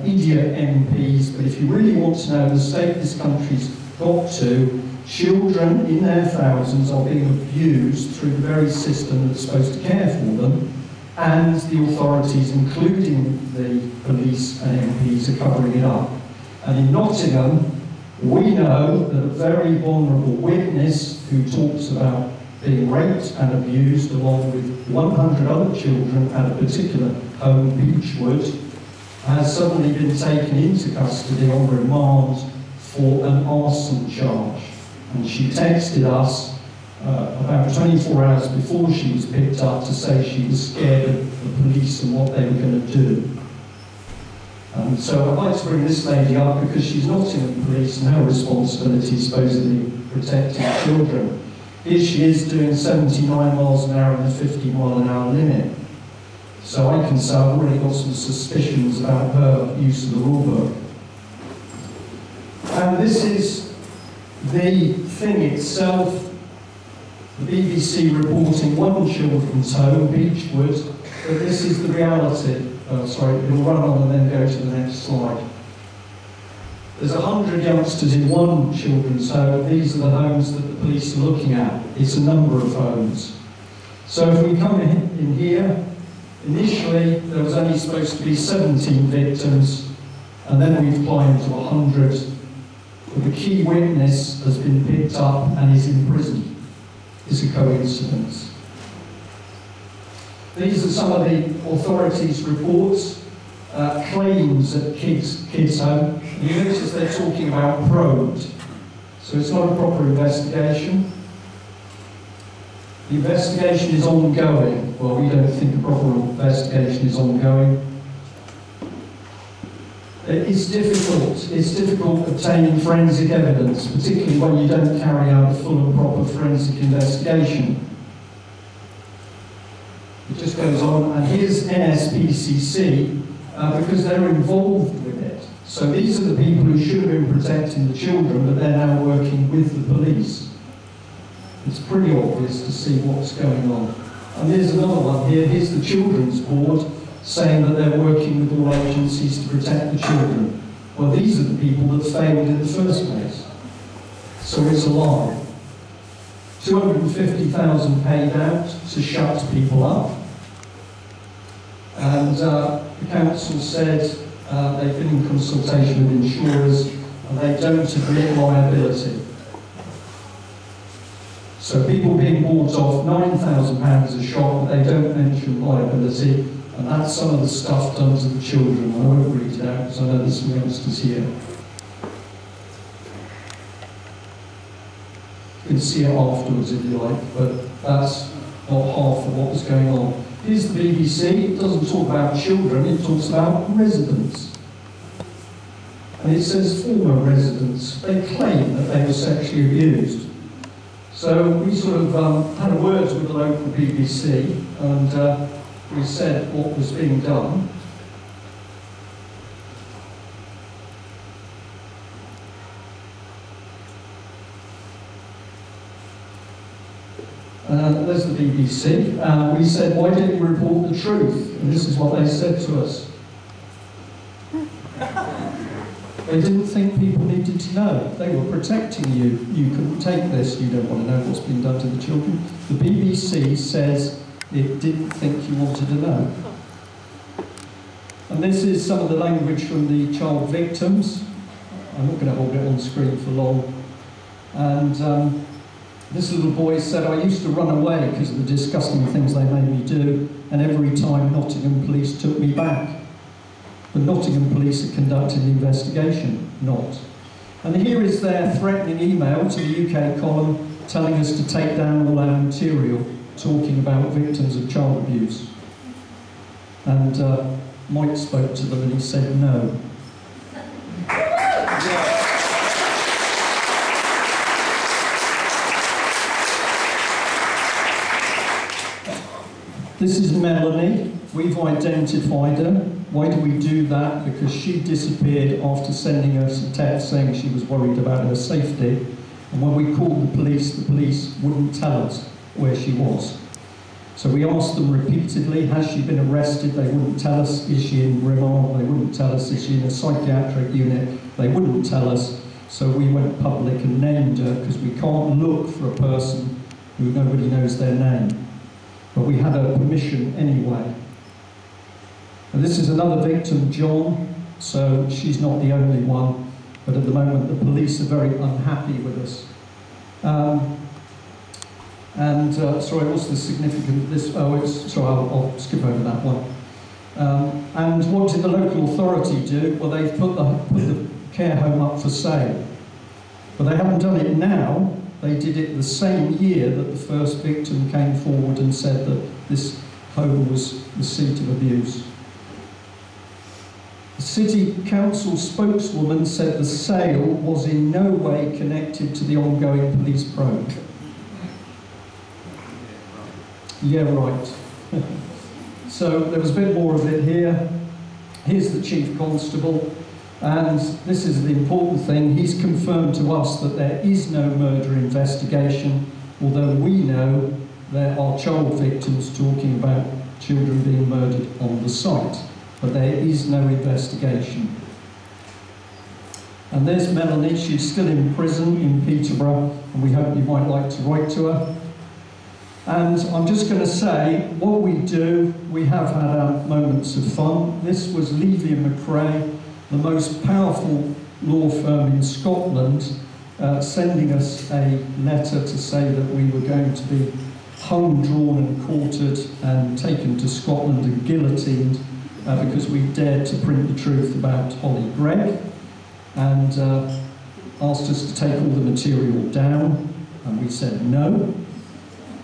idiot MPs, but if you really want to know the state this country's got to, children in their thousands are being abused through the very system that's supposed to care for them, and the authorities, including the police and MPs, are covering it up. And in Nottingham, we know that a very vulnerable witness who talks about being raped and abused along with 100 other children at a particular home, Beechwood, has suddenly been taken into custody on remand for an arson charge. And she texted us about 24 hours before she was picked up to say she was scared of the police and what they were going to do. So I'd like to bring this lady up because she's not in the police and her responsibility is supposedly protecting children. Here she is doing 79 miles an hour and a 50 mile an hour limit. So I can say I've already got some suspicions about her use of the rule book. And this is the thing itself. The BBC reporting one children's home, Beechwood, but this is the reality. Sorry, it'll run on and then go to the next slide. There's 100 youngsters in one children's home. These are the homes that the police are looking at. It's a number of homes. So if we come in here, initially there was only supposed to be 17 victims, and then we've climbed to 100. But the key witness has been picked up and is in prison. It's a coincidence. These are some of the authorities' reports, claims at kids' home. You notice they're talking about probed. So it's not a proper investigation. The investigation is ongoing. Well, we don't think a proper investigation is ongoing. It's difficult obtaining forensic evidence, particularly when you don't carry out a full and proper forensic investigation. It just goes on, and here's NSPCC, because they're involved with it. So these are the people who should have been protecting the children, but they're now working with the police. It's pretty obvious to see what's going on. And here's another one here. Here's the Children's Board saying that they're working with all agencies to protect the children. Well, these are the people that failed in the first place. So it's a lie. 250,000 paid out to shut people up. And the council said they've been in consultation with insurers and they don't admit liability. So people being bought off £9,000 a shot, but they don't mention liability, and that's some of the stuff done to the children. I won't read it out because I know there's some youngsters here. You can see it afterwards if you like, but that's not half of what was going on. Here's the BBC. It doesn't talk about children, it talks about residents. And it says former residents. They claim that they were sexually abused. So we sort of had a word with the local BBC and we said what was being done. There's the BBC. We said, why didn't you report the truth? And this is what they said to us. They didn't think people needed to know. They were protecting you. You couldn't take this. You don't want to know what's been done to the children. The BBC says it didn't think you wanted to know. And this is some of the language from the child victims. I'm not going to hold it on screen for long. And this little boy said, I used to run away because of the disgusting things they made me do. and every time Nottingham police took me back. The Nottingham police are conducting the investigation, not. And here is their threatening email to the UK column telling us to take down all our material talking about victims of child abuse. And Mike spoke to them and he said no. This is Melanie. We've identified her. Why do we do that? Because she disappeared after sending us a text saying she was worried about her safety. And when we called the police wouldn't tell us where she was. So we asked them repeatedly, has she been arrested? They wouldn't tell us. Is she in remand? They wouldn't tell us. Is she in a psychiatric unit? They wouldn't tell us. So we went public and named her, because we can't look for a person who nobody knows their name. But we had her permission anyway. And this is another victim, John, so she's not the only one, but at the moment the police are very unhappy with us. Sorry, what's the significance of this? Oh, sorry, I'll skip over that one. And what did the local authority do? Well, they've put the care home up for sale. But they haven't done it now. They did it the same year that the first victim came forward and said that this home was the seat of abuse. The City Council spokeswoman said the sale was in no way connected to the ongoing police probe. Yeah, right. So there was a bit more of it here. Here's the Chief Constable. And this is the important thing, he's confirmed to us that there is no murder investigation, although we know there are child victims talking about children being murdered on the site, but there is no investigation. And there's Melanie, she's still in prison in Peterborough, and we hope you might like to write to her. And I'm just going to say, what we do, we have had our moments of fun. This was Levy and McRae, the most powerful law firm in Scotland, sending us a letter to say that we were going to be hung, drawn and quartered and taken to Scotland and guillotined because we dared to print the truth about Holly Gregg, and asked us to take all the material down, and we said no,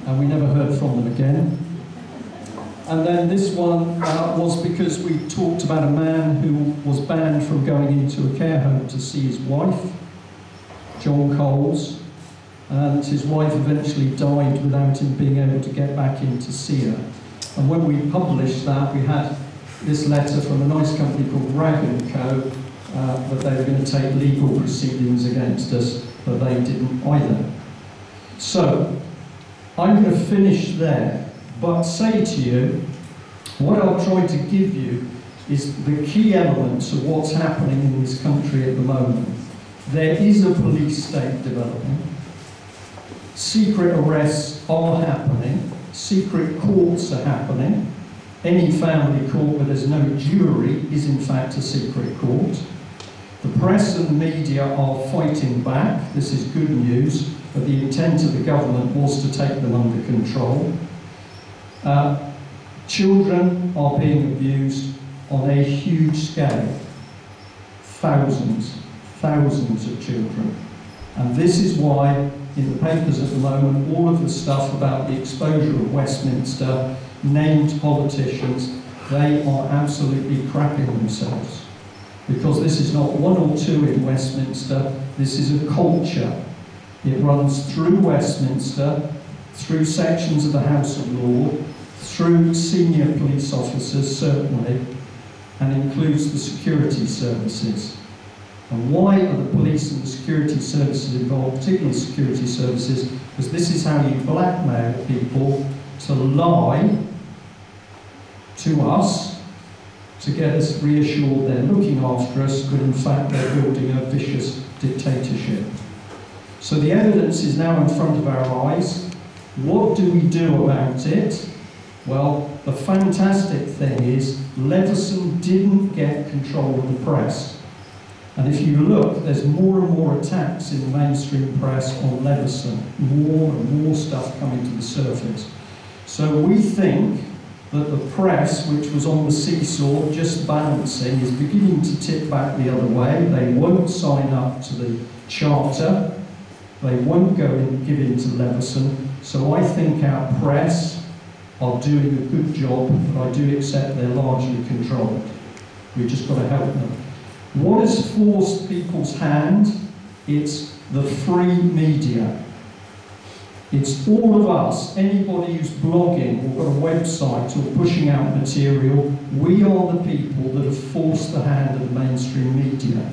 and we never heard from them again. And then this one was because we talked about a man who was banned from going into a care home to see his wife, John Coles, and his wife eventually died without him being able to get back in to see her. And when we published that, we had this letter from a nice company called Rag & Co. That they were going to take legal proceedings against us, but they didn't either. So, I'm going to finish there. But say to you, what I'll try to give you is the key elements of what's happening in this country at the moment. There is a police state developing. Secret arrests are happening. Secret courts are happening. Any family court where there's no jury is in fact a secret court. The press and the media are fighting back. This is good news, but the intent of the government was to take them under control. Children are being abused on a huge scale. Thousands of children. And this is why, in the papers at the moment, all of the stuff about the exposure of Westminster, named politicians, they are absolutely crapping themselves. Because this is not one or two in Westminster, this is a culture. It runs through Westminster, through sections of the House of Lords, through senior police officers, certainly, and includes the security services. And why are the police and the security services involved, particularly security services? Because this is how you blackmail people to lie to us, to get us reassured they're looking after us, but in fact they're building a vicious dictatorship. So the evidence is now in front of our eyes. What do we do about it? Well, the fantastic thing is Leveson didn't get control of the press. And if you look, there's more and more attacks in the mainstream press on Leveson. More and more stuff coming to the surface. So we think that the press, which was on the seesaw just balancing, is beginning to tip back the other way. They won't sign up to the charter. They won't go and give in to Leveson. So I think our press are doing a good job, but I do accept they're largely controlled. We've just got to help them. What has forced people's hand? It's the free media. It's all of us, anybody who's blogging or got a website or pushing out material, we are the people that have forced the hand of the mainstream media.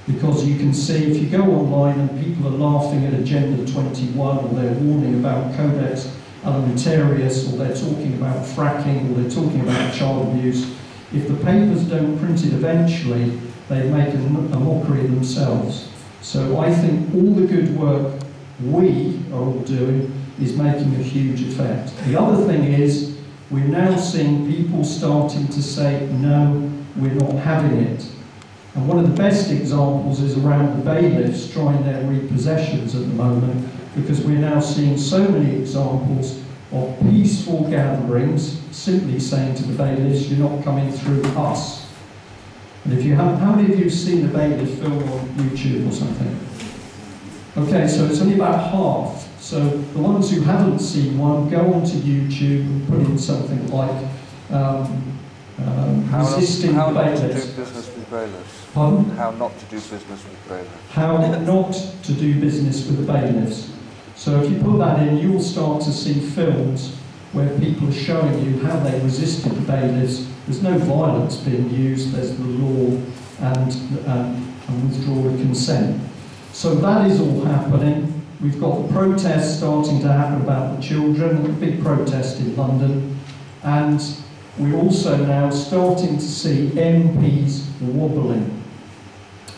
Because you can see, if you go online and people are laughing at Agenda 21, or they're warning about Codex Alimentarius, or they're talking about fracking, or they're talking about child abuse, if the papers don't print it eventually, they make a mockery of themselves. So I think all the good work we are all doing is making a huge effect. The other thing is, we're now seeing people starting to say, no, we're not having it. And one of the best examples is around the bailiffs trying their repossessions at the moment, because we're now seeing so many examples of peaceful gatherings simply saying to the bailiffs, you're not coming through us. And if you have, how many of you have seen a bailiff film on YouTube or something? Okay, so it's only about half. So the ones who haven't seen one, go onto YouTube and put in something like resisting how bailiffs. Not to do business with bailiffs. Pardon? How not to do business with bailiffs. How not to do business with the bailiffs. So if you put that in, you will start to see films where people are showing you how they resisted the bailiffs. There's no violence being used, there's the law and withdrawal of consent. So that is all happening. We've got the protests starting to happen about the children, a big protest in London, and we're also now starting to see MPs wobbling.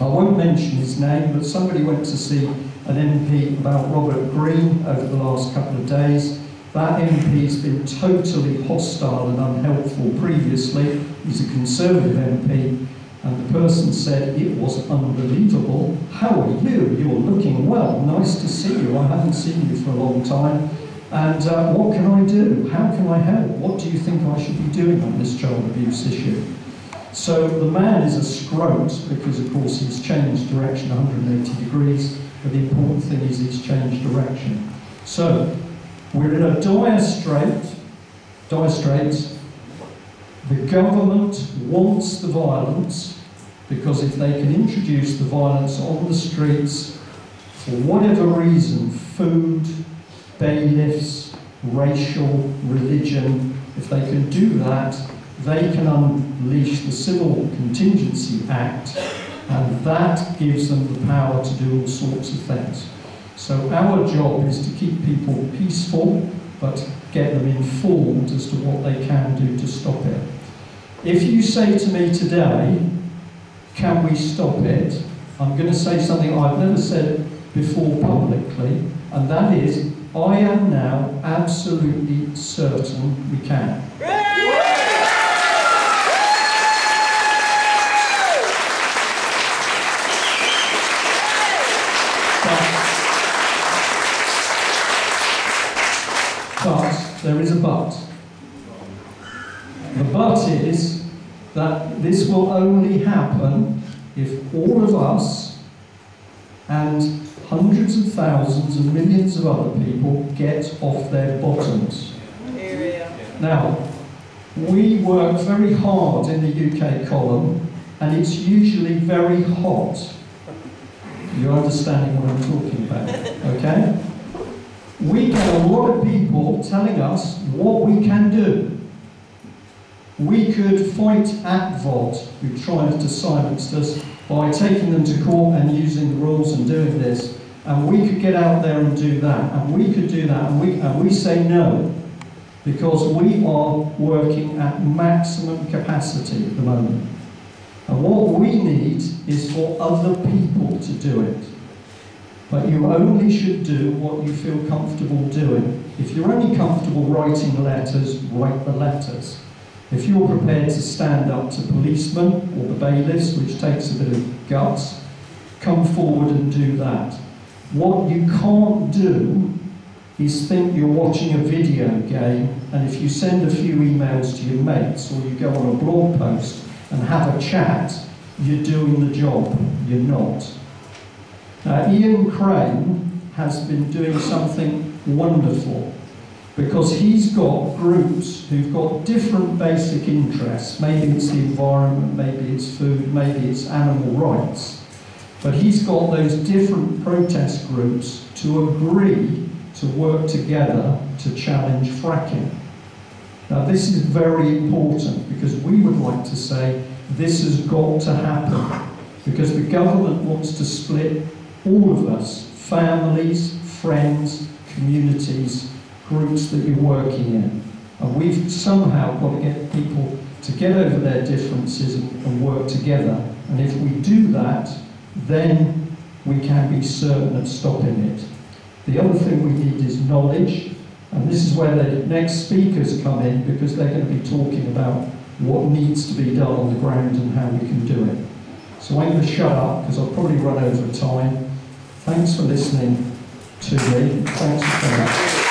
I won't mention his name, but somebody went to see an MP about Robert Green over the last couple of days. That MP's been totally hostile and unhelpful previously. He's a Conservative MP. And the person said, it was unbelievable. How are you? You're looking well. Nice to see you. I haven't seen you for a long time. And what can I do? How can I help? What do you think I should be doing on this child abuse issue? So the man is a scrote because, of course, he's changed direction 180 degrees. But the important thing is he's changed direction. So we're in a dire straits. The government wants the violence, because if they can introduce the violence on the streets, for whatever reason, food, bailiffs, racial, religion, if they can do that, they can unleash the Civil Contingency Act, and that gives them the power to do all sorts of things. So our job is to keep people peaceful, but get them informed as to what they can do to stop it. If you say to me today, can we stop it? I'm going to say something I've never said before publicly, and that is, I am now absolutely certain we can. But there is a but. The but is that this will only happen if all of us and hundreds of thousands and millions of other people get off their bottoms. Now, we work very hard in the UK column, and it's usually very hot. You're understanding what I'm talking about, okay? We get a lot of people telling us what we can do. We could fight ATVOD, who tried to silence us, by taking them to court and using the rules and doing this. And we could get out there and do that, and we could do that, and we say no, because we are working at maximum capacity at the moment. And what we need is for other people to do it. But you only should do what you feel comfortable doing. If you're only comfortable writing letters, write the letters. If you're prepared to stand up to policemen or the bailiffs, which takes a bit of guts, come forward and do that. What you can't do is think you're watching a video game, and if you send a few emails to your mates or you go on a blog post and have a chat, you're doing the job. You're not. Ian Crane has been doing something wonderful, because he's got groups who've got different basic interests. Maybe it's the environment, maybe it's food, maybe it's animal rights. But he's got those different protest groups to agree to work together to challenge fracking. Now this is very important, because we would like to say this has got to happen, because the government wants to split all of us, families, friends, communities, groups that you're working in. And we've somehow got to get people to get over their differences and work together. And if we do that, then we can be certain of stopping it. The other thing we need is knowledge, and this is where the next speakers come in, because they're going to be talking about what needs to be done on the ground and how we can do it. So I'm going to shut up, because I'll probably run over time. Thanks for listening to me. Thanks for coming.